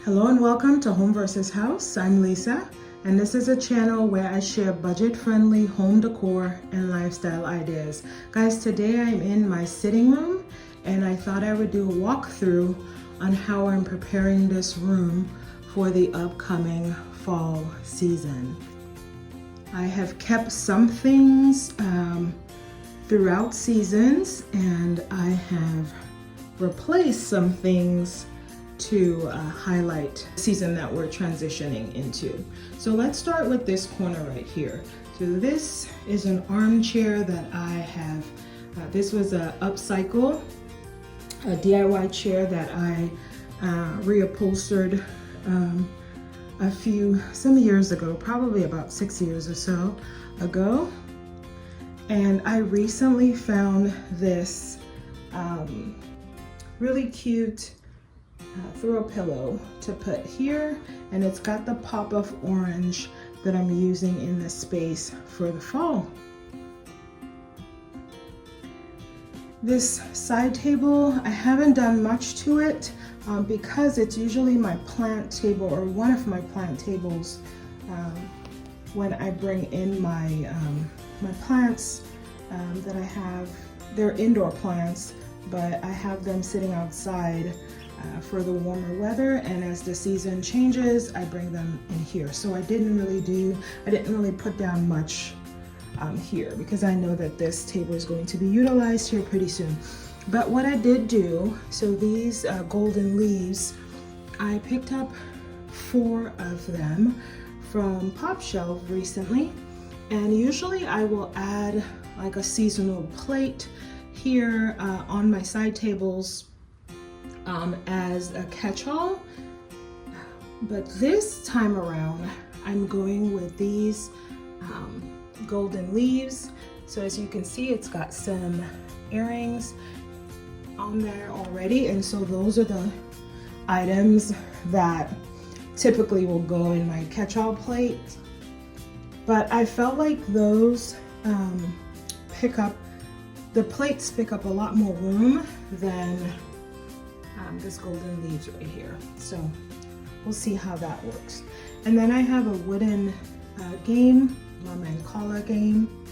Hello and welcome to Home versus House. I'm Lisa, and this is a channel where I share budget-friendly home decor and lifestyle ideas. Guys, today I'm in my sitting room, and I thought I would do a walkthrough on how I'm preparing this room for the upcoming fall season. I have kept some things throughout seasons, and I have replaced some things to highlight the season that we're transitioning into. So let's start with this corner right here. So this is an armchair that I have. This was a upcycle, a DIY chair that I reupholstered some years ago, probably about 6 years or so ago. And I recently found this really cute throw pillow to put here, and it's got the pop of orange that I'm using in this space for the fall. This side table, I haven't done much to it because it's usually my plant table, or one of my plant tables, when I bring in my my plants that I have. They're indoor plants, but I have them sitting outside for the warmer weather, and as the season changes I bring them in here. So I didn't really put down much here because I know that this table is going to be utilized here pretty soon. But what I did do, so these golden leaves, I picked up 4 of them from Pop Shelf recently, and usually I will add like a seasonal plate here on my side tables as a catch-all, but this time around I'm going with these golden leaves. So as you can see, it's got some earrings on there already, and so those are the items that typically will go in my catch-all plate. But I felt like those the plates pick up a lot more room than this golden leaves right here. So we'll see how that works. And then I have a wooden game, Mama and Kala game,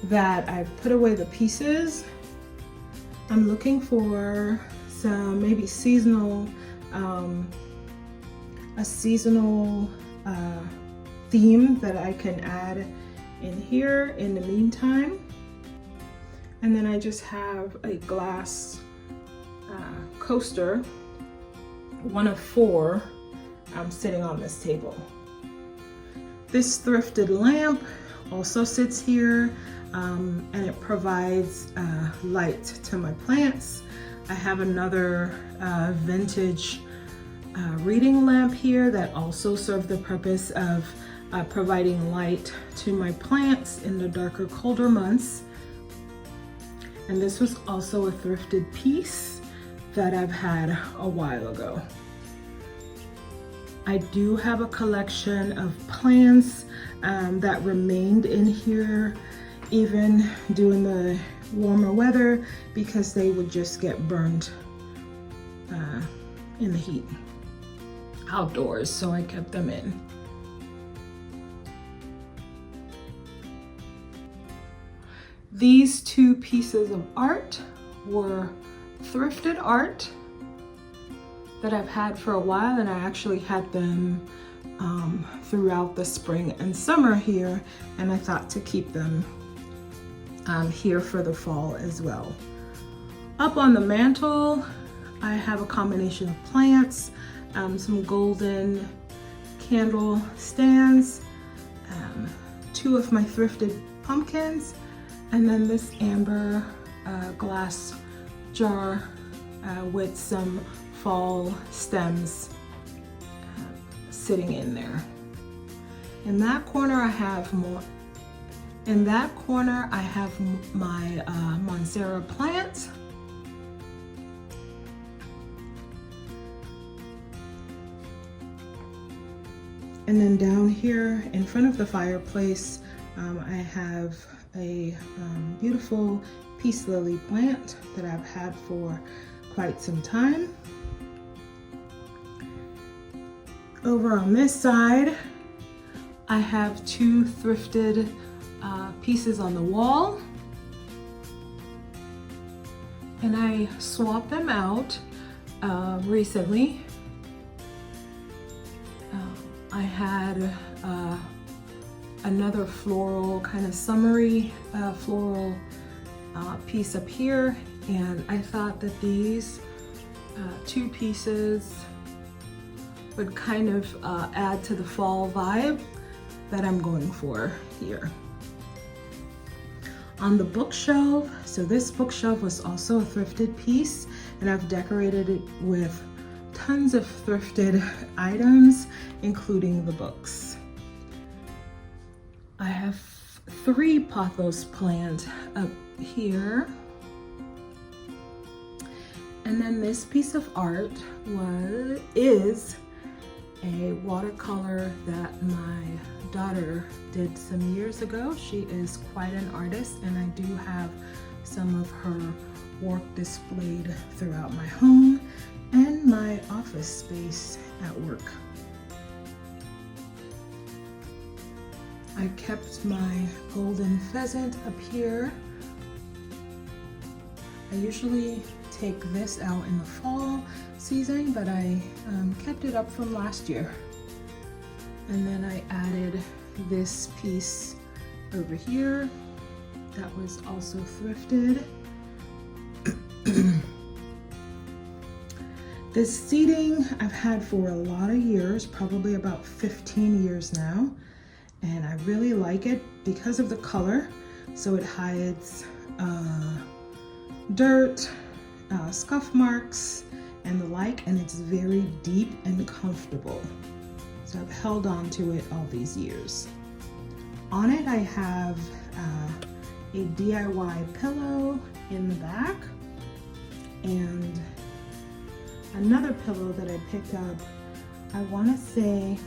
that I've put away the pieces. I'm looking for some maybe seasonal, a seasonal theme that I can add in here in the meantime. And then I just have a glass coaster, one of 4, sitting on this table. This thrifted lamp also sits here, and it provides light to my plants. I have another vintage reading lamp here that also serves the purpose of providing light to my plants in the darker, colder months. And this was also a thrifted piece that I've had a while ago. I do have a collection of plants that remained in here even during the warmer weather because they would just get burned in the heat outdoors, so I kept them in. These 2 pieces of art were thrifted art that I've had for a while, and I actually had them throughout the spring and summer here, and I thought to keep them here for the fall as well. Up on the mantle, I have a combination of plants, some golden candle stands, 2 of my thrifted pumpkins, and then this amber glass jar with some fall stems sitting in there. In that corner I have my Monstera plant. And then down here in front of the fireplace, I have a beautiful peace lily plant that I've had for quite some time. Over on this side, I have two thrifted pieces on the wall. And I swapped them out recently. I had another floral, kind of summery floral piece up here, and I thought that these two pieces would kind of add to the fall vibe that I'm going for here. On the bookshelf, so this bookshelf was also a thrifted piece, and I've decorated it with tons of thrifted items, including the books. I have 3 pothos plants up here. And then this piece of art is a watercolor that my daughter did some years ago. She is quite an artist, and I do have some of her work displayed throughout my home and my office space at work. I kept my golden pheasant up here. I usually take this out in the fall season, but I kept it up from last year. And then I added this piece over here that was also thrifted. This seating I've had for a lot of years, probably about 15 years now, and I really like it because of the color. So it hides dirt, scuff marks, and the like, and it's very deep and comfortable. So I've held on to it all these years. On it I have a DIY pillow in the back, and another pillow that I picked up, I want to say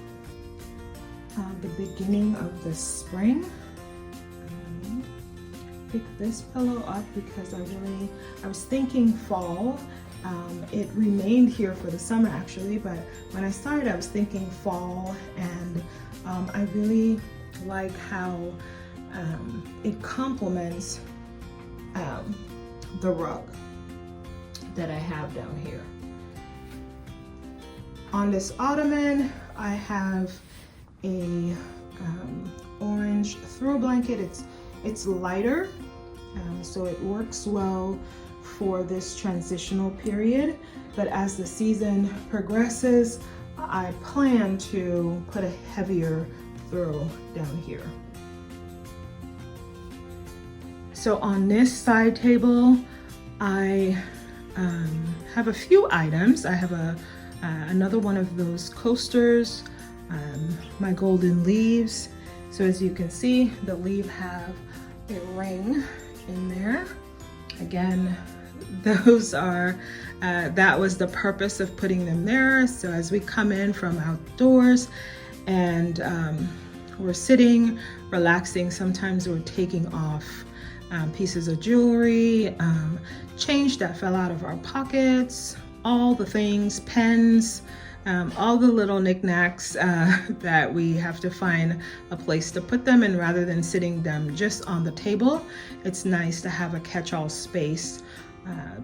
the beginning of the spring. Picked this pillow up because I was thinking fall. It remained here for the summer actually, but when I started I was thinking fall, and I really like how it complements the rug that I have down here. On this ottoman, I have a orange throw blanket. It's lighter, so it works well for this transitional period. But as the season progresses, I plan to put a heavier throw down here. So on this side table, I have a few items. I have another one of those coasters, my golden leaves. So as you can see, the leaves have a ring in there. Again, those are, that was the purpose of putting them there. So as we come in from outdoors and we're sitting, relaxing, sometimes we're taking off pieces of jewelry, change that fell out of our pockets, all the things, pens, all the little knickknacks that we have to find a place to put them in. Rather than sitting them just on the table, it's nice to have a catch-all space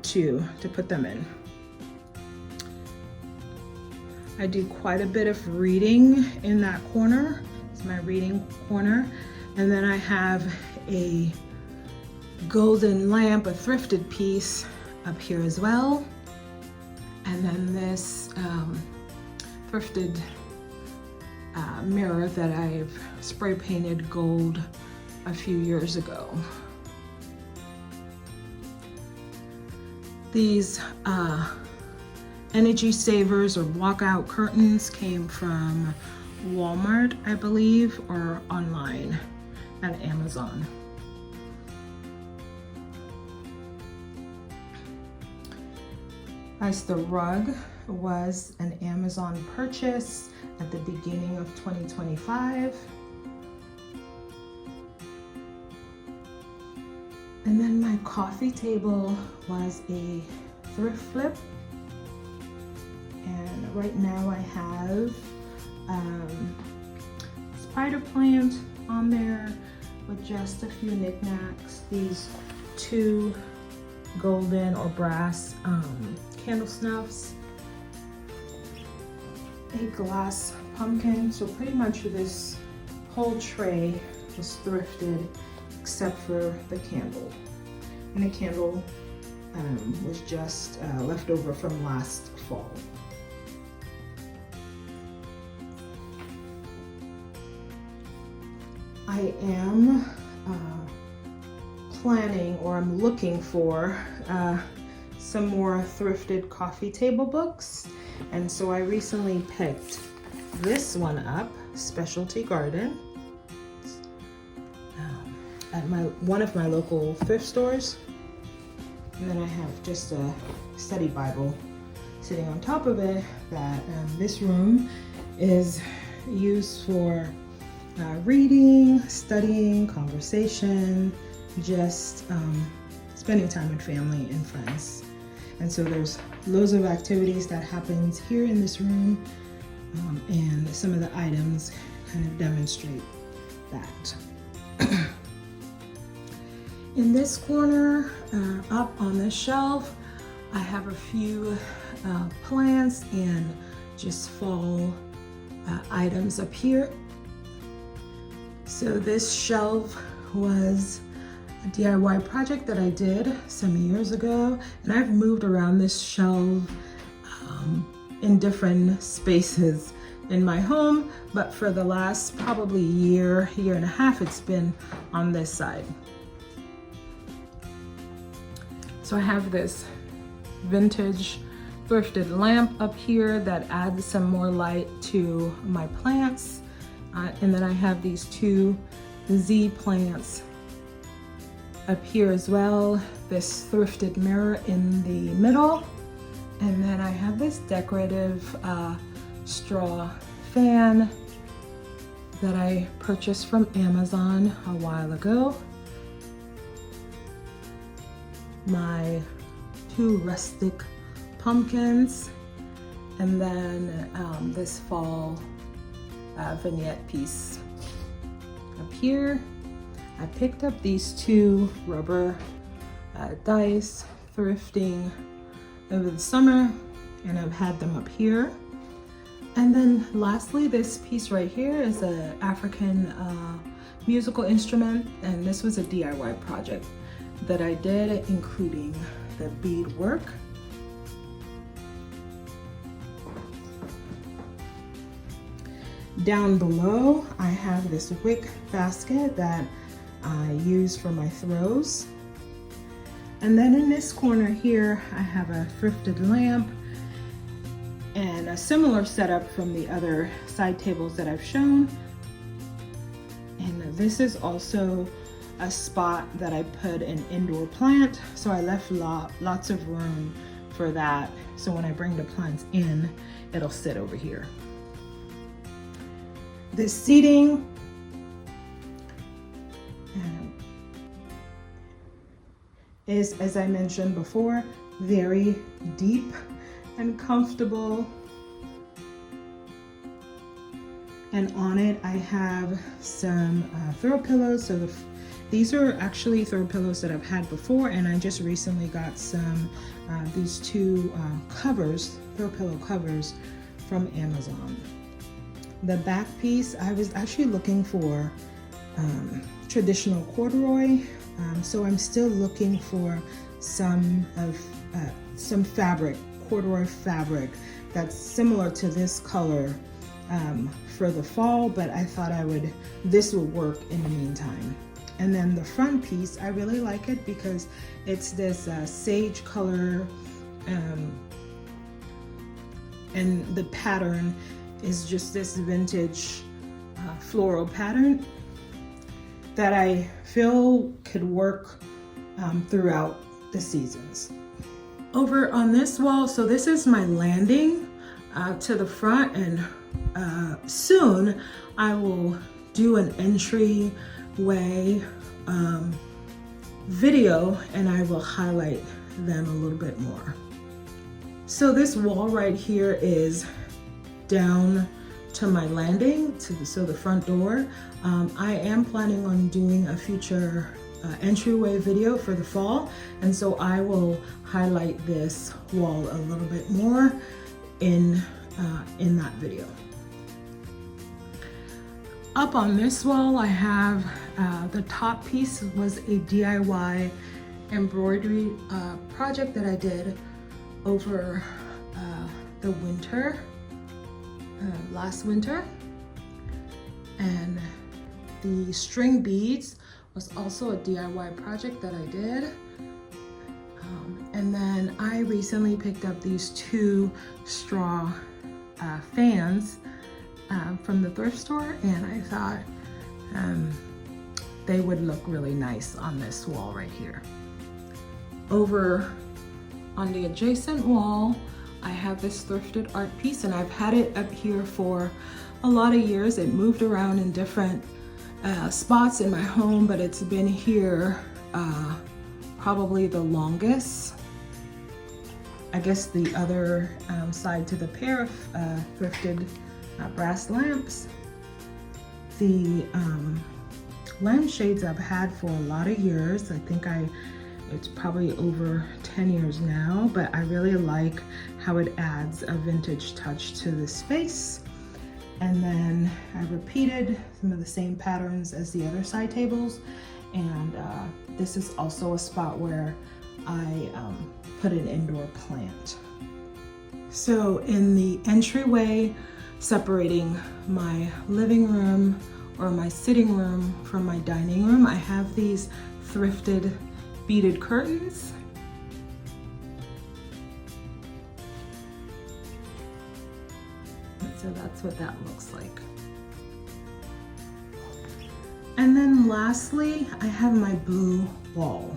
to put them in. I do quite a bit of reading in that corner. It's my reading corner. And then I have a golden lamp, a thrifted piece up here as well. And then this thrifted mirror that I've spray painted gold a few years ago. These energy savers or walkout curtains came from Walmart, I believe, or online at Amazon. As the rug was an Amazon purchase at the beginning of 2025. And then my coffee table was a thrift flip. And right now I have spider plant on there with just a few knickknacks. These 2 golden or brass candle snuffs, a glass pumpkin. So pretty much this whole tray was thrifted except for the candle. And the candle was just left over from last fall. I am planning, or I'm looking for some more thrifted coffee table books. And so I recently picked this one up, Specialty Garden, at one of my local thrift stores. And then I have just a study Bible sitting on top of it that this room is used for reading, studying, conversation, just spending time with family and friends. And so there's loads of activities that happens here in this room, and some of the items kind of demonstrate that. In this corner, up on this shelf, I have a few plants and just fall items up here. So this shelf was a DIY project that I did some years ago, and I've moved around this shelf in different spaces in my home, but for the last probably year and a half, it's been on this side. So I have this vintage thrifted lamp up here that adds some more light to my plants. And then I have these 2 Z plants up here as well. This thrifted mirror in the middle. And then I have this decorative straw fan that I purchased from Amazon a while ago. My 2 rustic pumpkins, and then this fall vignette piece up here. I picked up these 2 rubber dice thrifting over the summer, and I've had them up here. And then lastly, this piece right here is an African musical instrument, and this was a DIY project that I did, including the bead work. Down below, I have this wick basket that I use for my throws. And then in this corner here, I have a thrifted lamp and a similar setup from the other side tables that I've shown. And this is also a spot that I put an indoor plant, so I left lots of room for that, so when I bring the plants in, it'll sit over here. This seating is, as I mentioned before, very deep and comfortable. And on it I have some throw pillows. So these are actually throw pillows that I've had before, and I just recently got some these 2 covers, throw pillow covers from Amazon. The back piece, I was actually looking for traditional corduroy, so I'm still looking for some fabric, corduroy fabric that's similar to this color for the fall, but I thought this would work in the meantime. And then the front piece, I really like it because it's this sage color, and the pattern is just this vintage floral pattern that I feel could work throughout the seasons. Over on this wall, so this is my landing to the front, and soon I will do an entryway video, and I will highlight them a little bit more. So this wall right here is down to my landing, so the front door. I am planning on doing a future entryway video for the fall, and so I will highlight this wall a little bit more in that video. Up on this wall, I have the top piece was a DIY embroidery project that I did over the winter, last winter. And the string beads was also a DIY project that I did. And then I recently picked up these 2 straw fans from the thrift store, and I thought they would look really nice on this wall right here. Over on the adjacent wall, I have this thrifted art piece, and I've had it up here for a lot of years. It moved around in different spots in my home, but it's been here probably the longest. I guess the other side to the pair of thrifted brass lamps. The lampshades I've had for a lot of years. I think it's probably over 10 years now, but I really like how it adds a vintage touch to the space. And then I repeated some of the same patterns as the other side tables. And this is also a spot where I put an indoor plant. So in the entryway, separating my living room or my sitting room from my dining room, I have these thrifted beaded curtains. So that's what that looks like. And then lastly, I have my blue wall.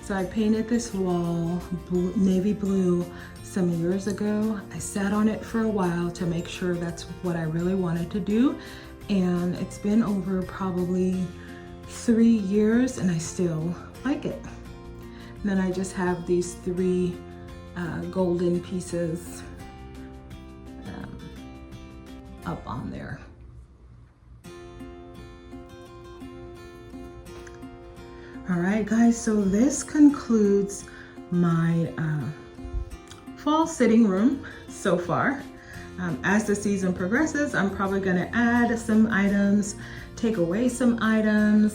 So I painted this wall navy blue some years ago. I sat on it for a while to make sure that's what I really wanted to do. And it's been over probably 3 years and I still like it. And then I just have these 3 golden pieces up on there. All right, guys, so this concludes my fall sitting room so far. As the season progresses, I'm probably gonna add some items, take away some items,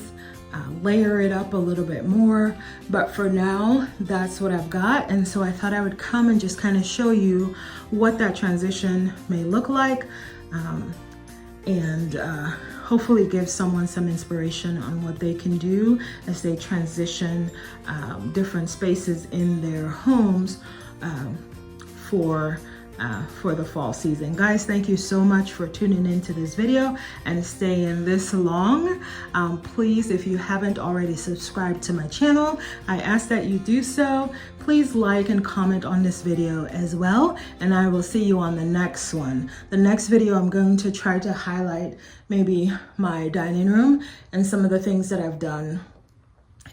layer it up a little bit more, but for now, that's what I've got. And so I thought I would come and just kind of show you what that transition may look like, and hopefully give someone some inspiration on what they can do as they transition different spaces in their homes for the fall season. Guys, thank you so much for tuning into this video and staying this long. Please, if you haven't already subscribed to my channel, I ask that you do so. Please like and comment on this video as well, and I will see you on the next one. The next video, I'm going to try to highlight maybe my dining room and some of the things that I've done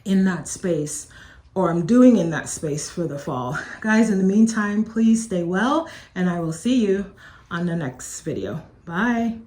in that space, or I'm doing in that space for the fall. Guys, in the meantime, please stay well, and I will see you on the next video. Bye.